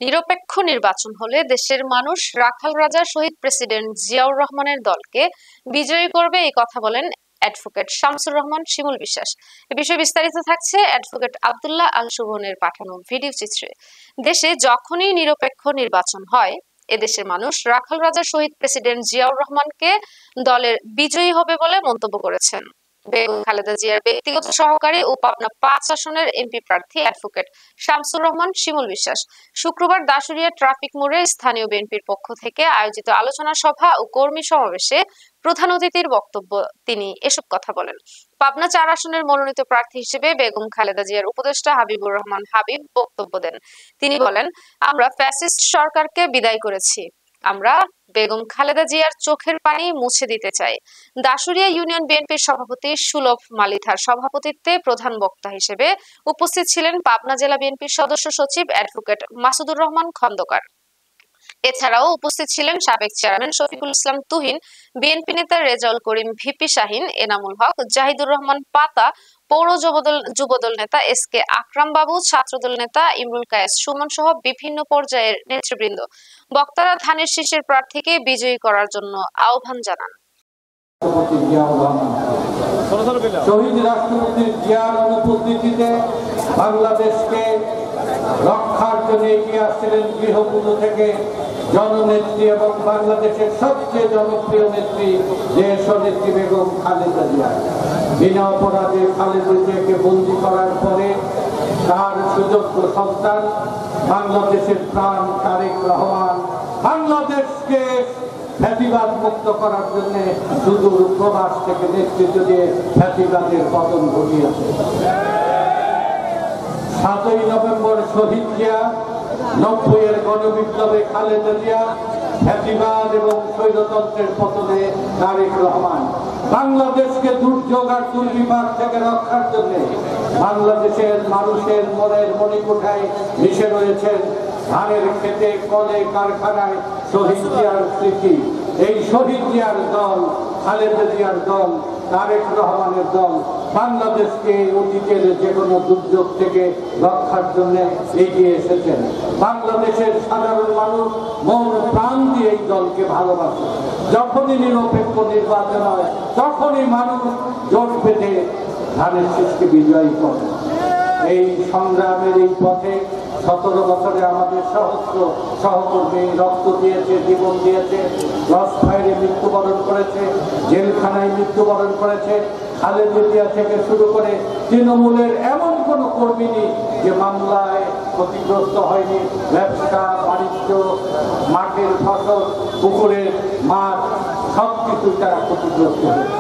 নিরপেক্ষ নির্বাচন হলে দেশের মানুষ রাখাল রাজা শহীদ প্রেসিডেন্ট জিয়াউর রহমানের দলকে বিজয়ী করবে, এই কথা বলেন অ্যাডভোকেট শামসুর রহমান শিমুল বিশ্বাস। এ বিষয়ে বিস্তারিত থাকছে অ্যাডভোকেট আব্দুল্লাহ আল সুবনের পাঠানো ভিডিও চিত্রে। দেশে যখনই নিরপেক্ষ নির্বাচন হয়, এদেশের মানুষ রাখাল রাজা শহীদ প্রেসিডেন্ট জিয়াউর রহমানকে দলের বিজয়ী হবে বলে মন্তব্য করেছেন বেগম খালেদা জিয়ার ব্যক্তিগত সহকারী ও পাবনা ৫ আসনের এমপি প্রার্থী অ্যাডভোকেট শামসুর রহমান শিমুল বিশ্বাস শুক্রবার দাসুরিয়া ট্রাফিক মোড়ে স্থানীয় বিএনপির পক্ষ থেকে আয়োজিত আলোচনা সভা ও কর্মী সমাবেশে প্রধান অতিথির বক্তব্য তিনি এসব কথা বলেন। পাবনা ৪ আসনের মনোনীত প্রার্থী হিসেবে বেগম খালেদা জিয়ার উপদেষ্টা হাবিবুর রহমান হাবিব বক্তব্য দেন। তিনি বলেন, আমরা ফ্যাসিস্ট সরকারকে বিদায় করেছি, আমরা বেগম খালেদা জিয়ার চোখের পানি মুছে দিতে চাই। দাসুরিয়া ইউনিয়ন বিএনপির সভাপতি সুলভ মালিথার সভাপতিত্বে প্রধান বক্তা হিসেবে উপস্থিত ছিলেন পাবনা জেলা বিএনপির সদস্য সচিব অ্যাডভোকেট মাসুদুর রহমান খন্দকার। এছাড়াও উপস্থিত ছিলেন সাবেক চেয়ারম্যান শফিকুল ইসলাম তুহিন, বিএনপি নেতা রেজাউল করিম ভিপি শাহিন, এনামুল হক, জাহিদুর রহমান পাতা, পৌর যুবদল নেতা এস কে আকরাম বাবু, ছাত্রদল নেতা ইমরুল কায়েস সুমন সহ বিভিন্ন পর্যায়ের নেতৃবৃন্দ। বক্তারা ধানের শীষের প্রার্থীকে বিজয়ী করার জন্য আহ্বান জানান। শহীদ রাষ্ট্রপতি জিয়ার অনুপস্থিতিতে বাংলাদেশকে রক্ষার জন্য এগিয়ে আসছিলেন গৃহবধূ থেকে জননেত্রী এবং বাংলাদেশের সবচেয়ে জনপ্রিয় নেত্রী দেশনেত্রী বেগম খালেদা জিয়া। বিনা অপরাধে খালেদা জিয়াকে বন্দী করার পরে তার সুযোগ্য সন্তান বাংলাদেশের প্রাণ তারেক রহমান বাংলাদেশকে ফ্যাসিবাদ মুক্ত করার জন্য সুদূর প্রবাস থেকে নেতৃত্ব দিয়ে ফ্যাসিবাদের পতন ঘটিয়েছে। ৭ই নভেম্বর শহীদ জিয়া, ৯০-এর গণবিপ্লবে খালেদা জিয়া, ফ্যাসিবাদ এবং স্বৈরতন্ত্রের পতনে তারেক রহমান। বাংলাদেশকে দুর্যোগ আর দুর্বিপাক থেকে রক্ষার জন্য বাংলাদেশের মানুষের মনের মণিকোঠায় মিশে রয়েছেন ধানের খেতে, কলে, কারখানায় শহীদ জিয়ার স্মৃতি। এই শহীদ জিয়ার দল, খালেদা জিয়ার দল, তারেক রহমানের দল বাংলাদেশকে অতীতের যে কোনো দুর্যোগ থেকে রক্ষার জন্য এগিয়ে এসেছেন। বাংলাদেশের সাধারণ মানুষ মন প্রাণ দিয়ে এই দলকে ভালোবাসে। যখনই নিরপেক্ষ নির্বাচন হয় তখনই মানুষ জোট পেতে ধানের শীষকে বিজয়ী করে। এই সংগ্রামের এই পথে ১৭ বছরে আমাদের সহস্র সহকর্মী রক্ত দিয়েছে, জীবন দিয়েছে, ক্রস ফায়ারে মৃত্যুবরণ করেছে, জেলখানায় মৃত্যুবরণ করেছে। খালেদা জিয়া থেকে শুরু করে তৃণমূলের এমন কোন কর্মী নেই যে মামলায় ক্ষতিগ্রস্ত হয়নি। ব্যবসা বাণিজ্য, মাঠের ফসল, পুকুরের মাছ সবকিছু তারা ক্ষতিগ্রস্ত হয়েছে।